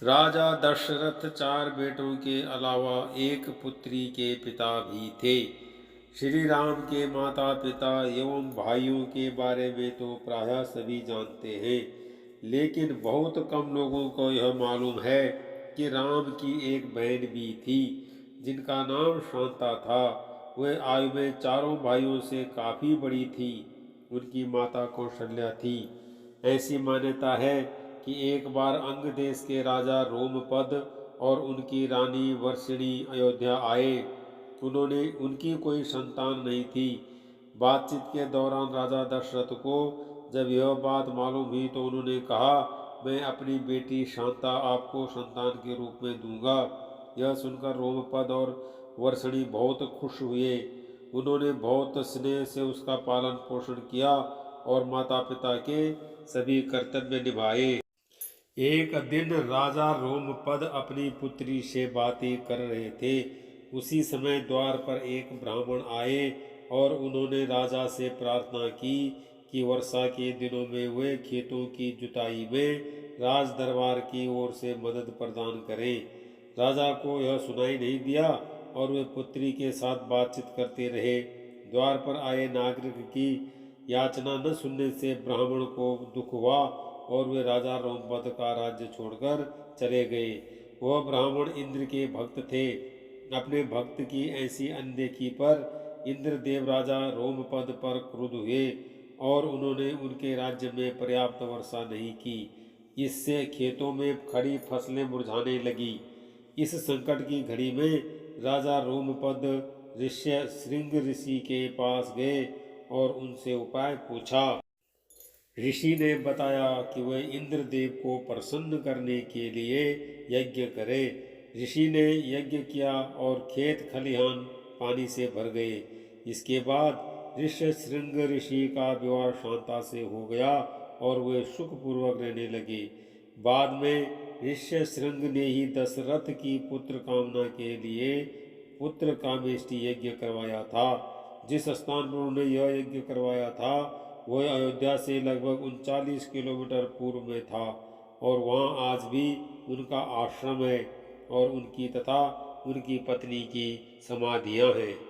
राजा दशरथ चार बेटों के अलावा एक पुत्री के पिता भी थे। श्री राम के माता पिता एवं भाइयों के बारे में तो प्रायः सभी जानते हैं, लेकिन बहुत कम लोगों को यह मालूम है कि राम की एक बहन भी थी जिनका नाम शांता था। वह आयु में चारों भाइयों से काफ़ी बड़ी थी। उनकी माता कौशल्या थी। ऐसी मान्यता है कि एक बार अंग देश के राजा रोमपद और उनकी रानी वर्षिणी अयोध्या आए। उन्होंने उनकी कोई संतान नहीं थी। बातचीत के दौरान राजा दशरथ को जब यह बात मालूम हुई तो उन्होंने कहा, मैं अपनी बेटी शांता आपको संतान के रूप में दूंगा। यह सुनकर रोमपद और वर्षिणी बहुत खुश हुए। उन्होंने बहुत स्नेह से उसका पालन पोषण किया और माता पिता के सभी कर्तव्य निभाए। एक दिन राजा रोमपद अपनी पुत्री से बातें कर रहे थे। उसी समय द्वार पर एक ब्राह्मण आए और उन्होंने राजा से प्रार्थना की कि वर्षा के दिनों में वे खेतों की जुताई में राज दरबार की ओर से मदद प्रदान करें। राजा को यह सुनाई नहीं दिया और वे पुत्री के साथ बातचीत करते रहे। द्वार पर आए नागरिक की याचना न सुनने से ब्राह्मण को दुख हुआ और वे राजा रोमपद का राज्य छोड़कर चले गए। वह ब्राह्मण इंद्र के भक्त थे। अपने भक्त की ऐसी अनदेखी पर इंद्रदेव राजा रोमपद पर क्रुद्ध हुए और उन्होंने उनके राज्य में पर्याप्त वर्षा नहीं की। इससे खेतों में खड़ी फसलें मुरझाने लगी। इस संकट की घड़ी में राजा रोमपद ऋष्य श्रृंग ऋषि के पास गए और उनसे उपाय पूछा। ऋषि ने बताया कि वह इंद्रदेव को प्रसन्न करने के लिए यज्ञ करे। ऋषि ने यज्ञ किया और खेत खलिहान पानी से भर गए। इसके बाद ऋष्य श्रृंग ऋषि का विवाह शांता से हो गया और वे सुखपूर्वक रहने लगे। बाद में ऋष्य श्रृंग ने ही दशरथ की पुत्र कामना के लिए पुत्र कामेष्टि यज्ञ करवाया था। जिस स्थान पर उन्होंने यह यज्ञ करवाया था वह अयोध्या से लगभग 39 किलोमीटर पूर्व में था और वहाँ आज भी उनका आश्रम है और उनकी तथा उनकी पत्नी की समाधियाँ हैं।